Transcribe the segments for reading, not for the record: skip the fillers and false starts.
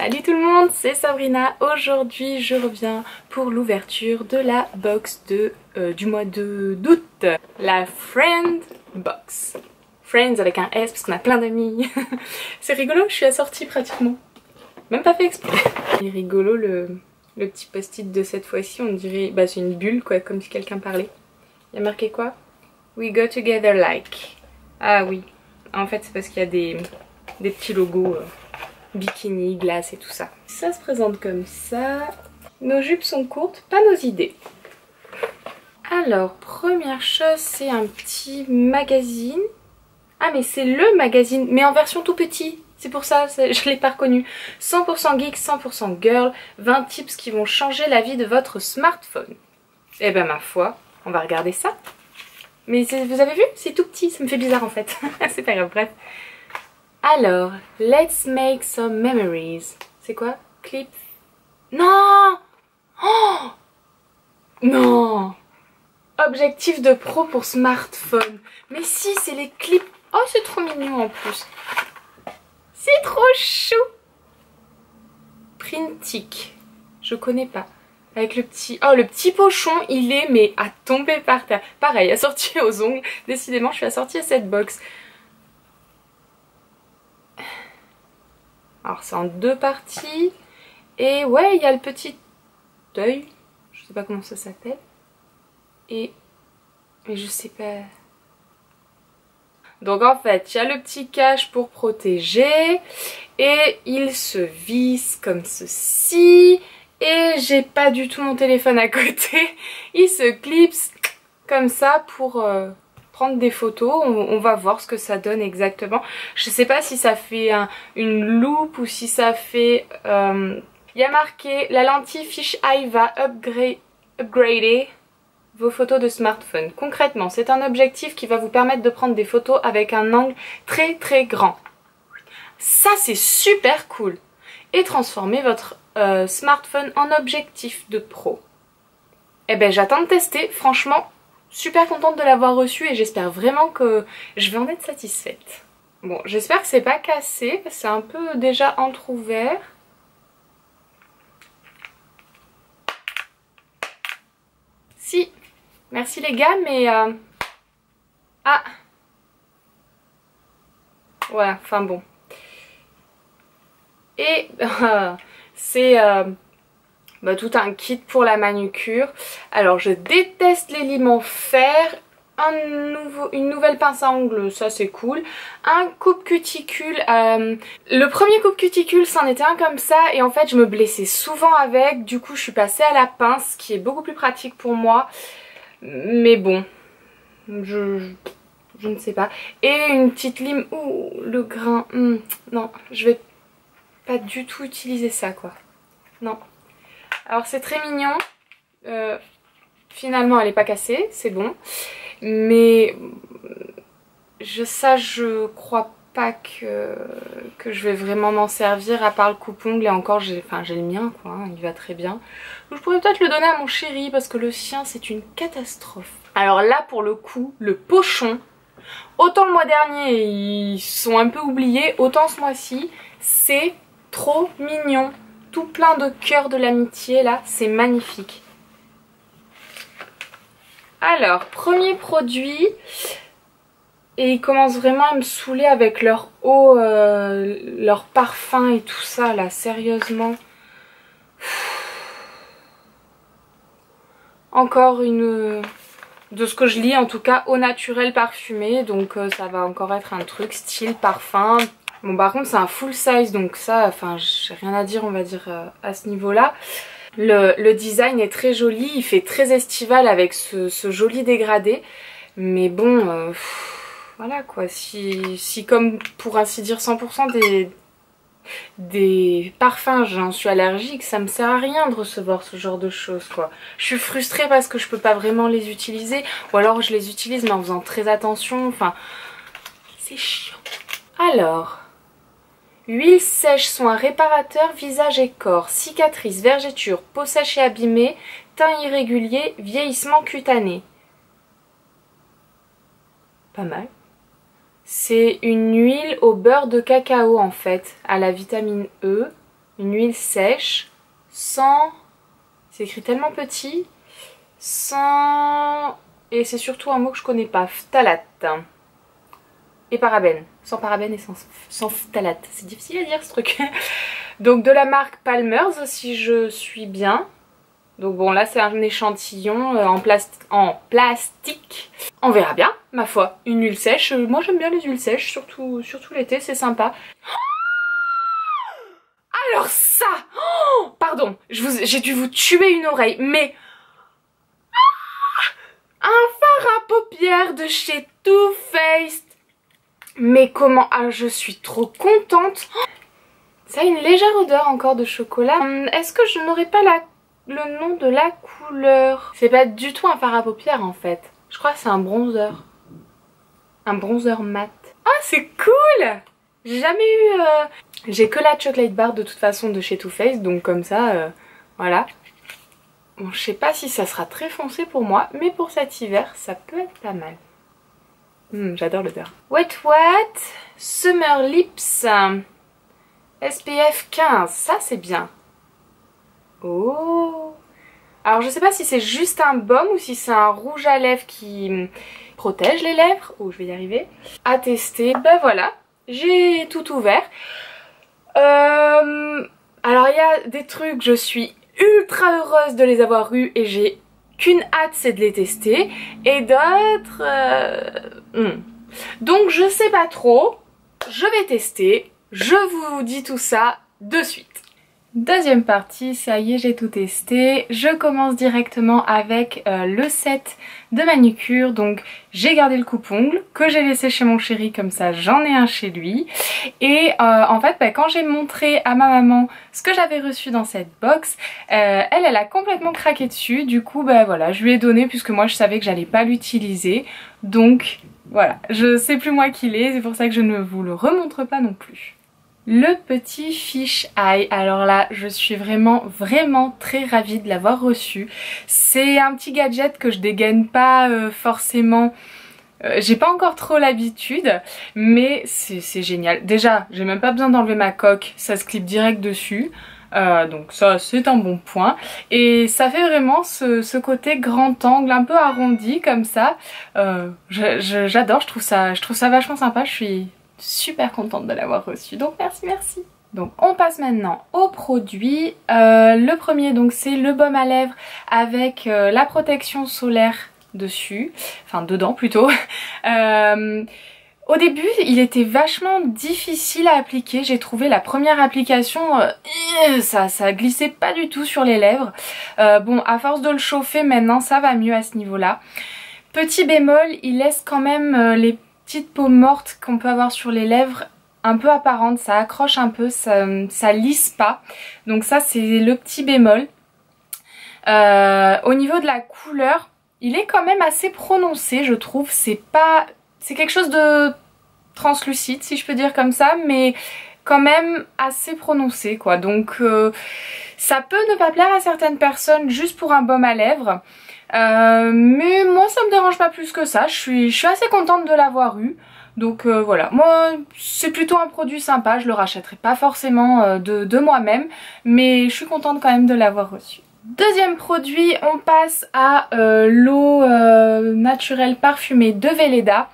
Salut tout le monde, c'est Sabrina. Aujourd'hui je reviens pour l'ouverture de la box du mois d'août. La Friend Box. Friends avec un S parce qu'on a plein d'amis. C'est rigolo, je suis assortie pratiquement. Même pas fait exprès. Il est rigolo le petit post-it de cette fois-ci, on dirait, bah c'est une bulle quoi, comme si quelqu'un parlait. Il y a marqué quoi? We go together like. Ah oui, en fait c'est parce qu'il y a des petits logos bikini, glace et tout ça. Ça se présente comme ça. Nos jupes sont courtes, pas nos idées. Alors, première chose, c'est un petit magazine. Ah mais c'est le magazine, mais en version tout petit. C'est pour ça, je l'ai pas reconnu. 100% geek, 100% girl, 20 tips qui vont changer la vie de votre smartphone. Eh ben ma foi, on va regarder ça. Mais vous avez vu, c'est tout petit, ça me fait bizarre en fait. C'est pas grave, bref. Alors, let's make some memories. C'est quoi? Clip? Non! Oh! Non! Objectif de pro pour smartphone. Mais si, c'est les clips. Oh, c'est trop mignon en plus. C'est trop chou. Printic. Je connais pas. Avec le petit... Oh, le petit pochon, il est mais à tomber par terre. Pareil, assorti aux ongles. Décidément, je suis assortie à cette box. Alors c'est en deux parties. Et ouais, il y a le petit œil. Je sais pas comment ça s'appelle. Et... Mais je sais pas... Donc en fait, il y a le petit cache pour protéger. Et il se visse comme ceci. Et j'ai pas du tout mon téléphone à côté. Il se clipse comme ça pour... prendre des photos, on va voir ce que ça donne exactement. Je sais pas si ça fait une loupe ou si ça fait... Il y a marqué la lentille Fish Eye va upgrader vos photos de smartphone. Concrètement, c'est un objectif qui va vous permettre de prendre des photos avec un angle très très grand. Ça c'est super cool. Et transformer votre smartphone en objectif de pro. Eh ben j'attends de tester, franchement. Super contente de l'avoir reçu et j'espère vraiment que je vais en être satisfaite. Bon, j'espère que c'est pas cassé, c'est un peu déjà entrouvert. Si, merci les gars, mais... Ah ouais, enfin bon. Et c'est... Bah, tout un kit pour la manucure. Alors je déteste les limes en fer. Une nouvelle pince à ongles, ça c'est cool. Un coupe cuticule. Le premier coupe cuticule c'en était un comme ça et en fait je me blessais souvent avec. Du coup je suis passée à la pince qui est beaucoup plus pratique pour moi. Mais bon, je ne sais pas. Et une petite lime. Ouh, le grain. Non, je vais pas du tout utiliser ça quoi. Non. Alors c'est très mignon, finalement elle n'est pas cassée, c'est bon, mais je crois pas que je vais vraiment m'en servir à part le coupe-ongle et encore j'ai le mien quoi, hein, il va très bien. Donc, je pourrais peut-être le donner à mon chéri parce que le sien c'est une catastrophe. Alors là pour le coup, le pochon, autant le mois dernier ils sont un peu oubliés, autant ce mois-ci c'est trop mignon. Tout plein de cœurs de l'amitié là, c'est magnifique. Alors, premier produit, et ils commencent vraiment à me saouler avec leur eau, leur parfum et tout ça là, sérieusement. Encore une, de ce que je lis en tout cas, eau naturelle parfumée, donc ça va encore être un truc style parfum. Bon par contre c'est un full size donc ça, enfin j'ai rien à dire on va dire à ce niveau là. Le design est très joli, il fait très estival avec ce joli dégradé. Mais bon, voilà quoi, si comme pour ainsi dire 100% des parfums j'en suis allergique, ça me sert à rien de recevoir ce genre de choses quoi. Je suis frustrée parce que je peux pas vraiment les utiliser, ou alors je les utilise mais en faisant très attention, enfin c'est chiant. Alors... Huile sèche, soin réparateur, visage et corps, cicatrices, vergetures, peau sèche et abîmée, teint irrégulier, vieillissement cutané. Pas mal. C'est une huile au beurre de cacao en fait, à la vitamine E. une huile sèche, sans... C'est écrit tellement petit. Sans... Et c'est surtout un mot que je connais pas, phtalate. Et parabènes. Sans parabènes et sans phtalate. C'est difficile à dire ce truc. Donc de la marque Palmer's si je suis bien. Donc bon là c'est un échantillon en plastique. On verra bien, ma foi. Une huile sèche. Moi j'aime bien les huiles sèches, surtout l'été, c'est sympa. Alors ça, oh, pardon, j'ai dû vous tuer une oreille, mais un fard à paupières de chez Too Faced. Mais comment, ah je suis trop contente. Ça a une légère odeur encore de chocolat. Est-ce que je n'aurais pas le nom de la couleur? C'est pas du tout un fard à paupières en fait. Je crois que c'est un bronzer. Un bronzer mat. Ah c'est cool. J'ai jamais eu... J'ai que la chocolate bar de toute façon de chez Too Faced, donc comme ça, voilà. Bon, je sais pas si ça sera très foncé pour moi, mais pour cet hiver, ça peut être pas mal. J'adore l'odeur. Wet Summer Lips SPF 15, ça c'est bien. Oh. Alors je sais pas si c'est juste un baume ou si c'est un rouge à lèvres qui protège les lèvres. Oh, je vais y arriver. À tester. Ben voilà, j'ai tout ouvert. Alors il y a des trucs, je suis ultra heureuse de les avoir eus et j'ai qu'une hâte, c'est de les tester. Et d'autres... Donc je sais pas trop, je vais tester, je vous dis tout ça de suite. Deuxième partie, ça y est j'ai tout testé, je commence directement avec le set de manucure. Donc j'ai gardé le coupe-ongle que j'ai laissé chez mon chéri, comme ça j'en ai un chez lui. Et en fait quand j'ai montré à ma maman ce que j'avais reçu dans cette box, elle a complètement craqué dessus. Du coup voilà, je lui ai donné puisque moi je savais que j'allais pas l'utiliser. Donc voilà, je sais plus moi qui l'ai, c'est pour ça que je ne vous le remontre pas non plus. Le petit fish eye, alors là je suis vraiment très ravie de l'avoir reçu. C'est un petit gadget que je dégaine pas forcément, j'ai pas encore trop l'habitude, mais c'est génial. Déjà j'ai même pas besoin d'enlever ma coque, ça se clip direct dessus. Donc ça c'est un bon point et ça fait vraiment ce côté grand angle un peu arrondi comme ça. J'adore, je trouve ça vachement sympa, je suis super contente de l'avoir reçu, donc merci. Donc on passe maintenant aux produits. Le premier donc c'est le baume à lèvres avec la protection solaire dessus, enfin dedans plutôt. Au début il était vachement difficile à appliquer, j'ai trouvé la première application, ça glissait pas du tout sur les lèvres. Bon à force de le chauffer maintenant ça va mieux à ce niveau là. Petit bémol, il laisse quand même les petites peaux mortes qu'on peut avoir sur les lèvres un peu apparentes, ça accroche un peu, ça lisse pas. Donc ça c'est le petit bémol. Au niveau de la couleur, il est quand même assez prononcé je trouve, c'est quelque chose de translucide si je peux dire comme ça, mais quand même assez prononcé quoi. Donc ça peut ne pas plaire à certaines personnes juste pour un baume à lèvres. Mais moi ça me dérange pas plus que ça, je suis assez contente de l'avoir eu. Donc voilà, moi c'est plutôt un produit sympa, je le rachèterai pas forcément de moi-même, mais je suis contente quand même de l'avoir reçu. Deuxième produit, on passe à l'eau naturelle parfumée de Velleda.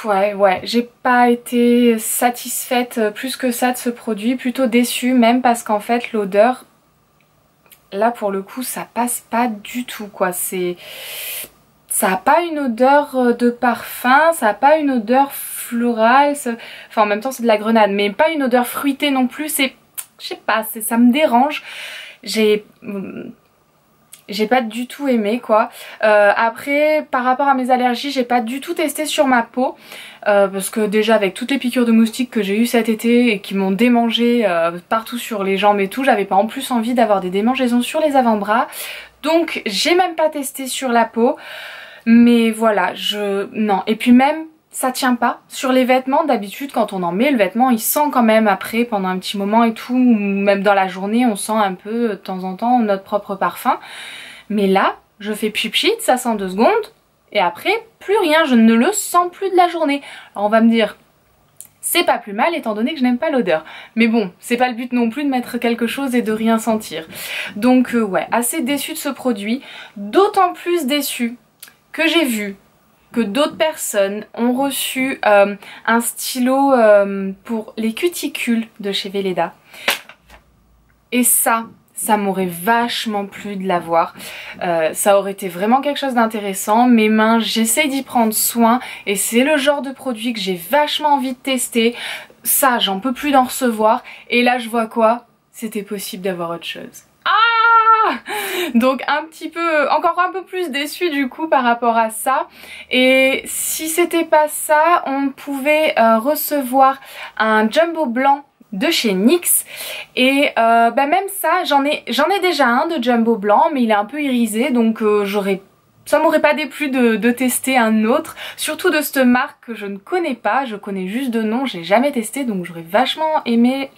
Ouais, j'ai pas été satisfaite plus que ça de ce produit, plutôt déçue même parce qu'en fait l'odeur... Là pour le coup ça passe pas du tout quoi, ça a pas une odeur de parfum, ça a pas une odeur florale, enfin en même temps c'est de la grenade mais pas une odeur fruitée non plus, je sais pas, ça me dérange, j'ai pas du tout aimé quoi. Après par rapport à mes allergies j'ai pas du tout testé sur ma peau parce que déjà avec toutes les piqûres de moustiques que j'ai eues cet été et qui m'ont démangé partout sur les jambes et tout, j'avais pas en plus envie d'avoir des démangeaisons sur les avant-bras, donc j'ai même pas testé sur la peau. Mais voilà, non, et puis même ça tient pas sur les vêtements. D'habitude quand on en met le vêtement il sent quand même après pendant un petit moment et tout, ou même dans la journée on sent un peu de temps en temps notre propre parfum. Mais là je fais pchit, ça sent 2 secondes et après plus rien, je ne le sens plus de la journée. Alors on va me dire c'est pas plus mal étant donné que je n'aime pas l'odeur. Mais bon, c'est pas le but non plus de mettre quelque chose et de rien sentir. Donc ouais, assez déçue de ce produit. D'autant plus déçue que j'ai vu que d'autres personnes ont reçu un stylo pour les cuticules de chez Velleda. Et ça m'aurait vachement plu de l'avoir. Ça aurait été vraiment quelque chose d'intéressant. Mes mains, j'essaie d'y prendre soin et c'est le genre de produit que j'ai vachement envie de tester. Ça, j'en peux plus d'en recevoir. Et là, je vois quoi? C'était possible d'avoir autre chose. Ah! Donc encore un peu plus déçue du coup par rapport à ça. Et si c'était pas ça, on pouvait recevoir un jumbo blanc de chez NYX et même ça, j'en ai déjà un de jumbo blanc mais il est un peu irisé donc ça m'aurait pas déplu de tester un autre, surtout de cette marque que je ne connais pas, je connais juste de nom, j'ai jamais testé donc j'aurais vachement aimé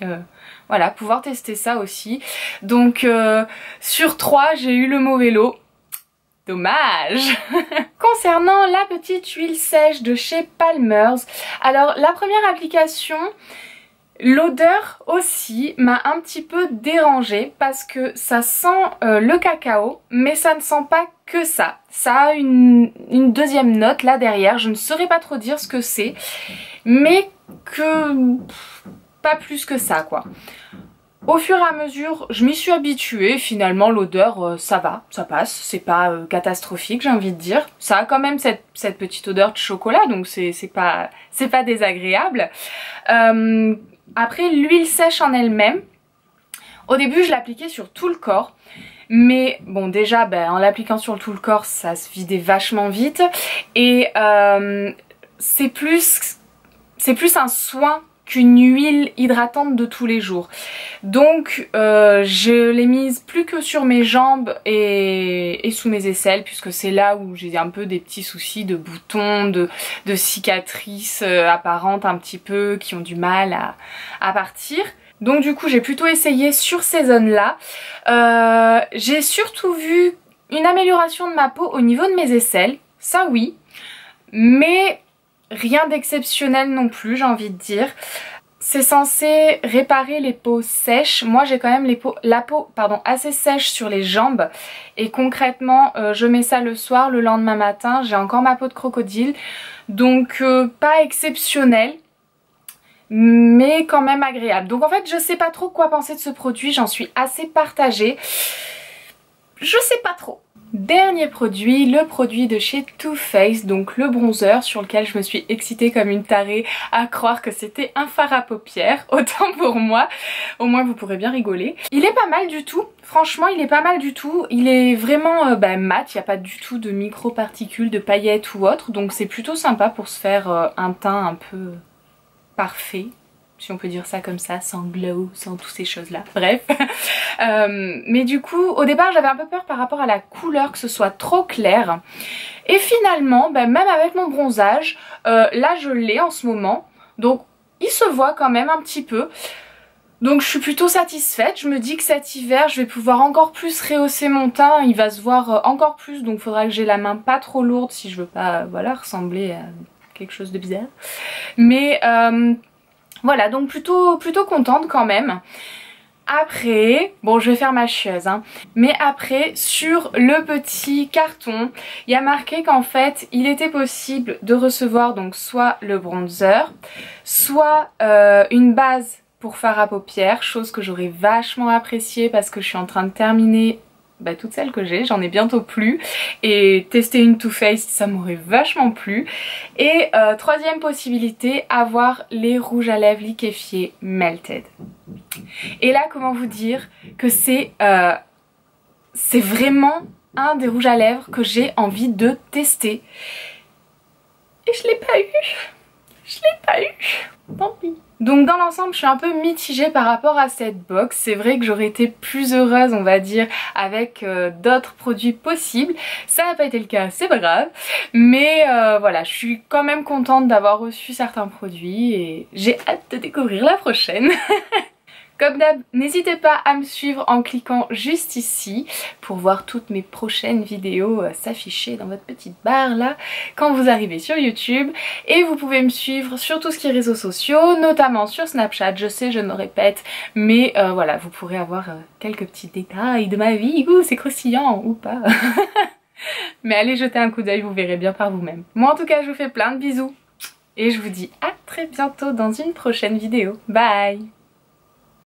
voilà, pouvoir tester ça aussi. Donc sur 3 j'ai eu le mauvais lot. Dommage. Concernant la petite huile sèche de chez Palmer's, alors la première application, l'odeur aussi m'a un petit peu dérangée parce que ça sent le cacao mais ça ne sent pas que ça. Ça a une deuxième note là derrière, je ne saurais pas trop dire ce que c'est mais que pas plus que ça quoi. Au fur et à mesure, je m'y suis habituée, finalement l'odeur ça va, ça passe, c'est pas catastrophique j'ai envie de dire. Ça a quand même cette petite odeur de chocolat donc c'est pas désagréable. Après l'huile sèche en elle-même, au début je l'appliquais sur tout le corps. Mais bon déjà en l'appliquant sur tout le corps ça se vidait vachement vite. Et c'est plus un soin qu'une huile hydratante de tous les jours. Donc je l'ai mise plus que sur mes jambes et sous mes aisselles puisque c'est là où j'ai un peu des petits soucis de boutons, de cicatrices apparentes un petit peu qui ont du mal à partir. Donc du coup j'ai plutôt essayé sur ces zones là. J'ai surtout vu une amélioration de ma peau au niveau de mes aisselles, ça oui, mais rien d'exceptionnel non plus j'ai envie de dire. C'est censé réparer les peaux sèches. Moi j'ai quand même la peau assez sèche sur les jambes. Et concrètement je mets ça le soir, le lendemain matin j'ai encore ma peau de crocodile. Donc pas exceptionnel mais quand même agréable. Donc en fait je sais pas trop quoi penser de ce produit, j'en suis assez partagée. Je sais pas trop. Dernier produit, le produit de chez Too Faced, donc le bronzer sur lequel je me suis excitée comme une tarée à croire que c'était un fard à paupières, autant pour moi, au moins vous pourrez bien rigoler. Il est pas mal du tout, franchement il est pas mal du tout, il est vraiment mat, il n'y a pas du tout de micro-particules, de paillettes ou autre, donc c'est plutôt sympa pour se faire un teint un peu parfait. Si on peut dire ça comme ça, sans glow, sans toutes ces choses là, bref. Mais du coup au départ j'avais un peu peur par rapport à la couleur, que ce soit trop clair. Et finalement même avec mon bronzage, là je l'ai en ce moment, donc il se voit quand même un petit peu. Donc je suis plutôt satisfaite, je me dis que cet hiver je vais pouvoir encore plus rehausser mon teint, il va se voir encore plus, donc il faudra que j'ai la main pas trop lourde si je veux pas voilà, ressembler à quelque chose de bizarre. Mais voilà, donc plutôt contente quand même. Après, bon je vais faire ma chieuse hein, mais après sur le petit carton il y a marqué qu'en fait il était possible de recevoir donc soit le bronzer, soit une base pour fard à paupières, chose que j'aurais vachement appréciée parce que je suis en train de terminer toutes celles que j'ai, j'en ai bientôt plus, et tester une Too Faced ça m'aurait vachement plu. Et troisième possibilité, avoir les rouges à lèvres liquéfiés Melted. Et là comment vous dire que c'est vraiment un des rouges à lèvres que j'ai envie de tester. Et je l'ai pas eu. Tant pis. Donc dans l'ensemble je suis un peu mitigée par rapport à cette box. C'est vrai que j'aurais été plus heureuse on va dire avec d'autres produits possibles. Ça n'a pas été le cas, c'est pas grave. Mais voilà, je suis quand même contente d'avoir reçu certains produits et j'ai hâte de découvrir la prochaine. Comme d'hab, n'hésitez pas à me suivre en cliquant juste ici pour voir toutes mes prochaines vidéos s'afficher dans votre petite barre là quand vous arrivez sur YouTube. Et vous pouvez me suivre sur tout ce qui est réseaux sociaux, notamment sur Snapchat. Je sais, je me répète, mais voilà, vous pourrez avoir quelques petits détails de ma vie. Ouh, c'est croustillant ou pas. Mais allez jeter un coup d'œil, vous verrez bien par vous-même. Moi en tout cas, je vous fais plein de bisous et je vous dis à très bientôt dans une prochaine vidéo. Bye!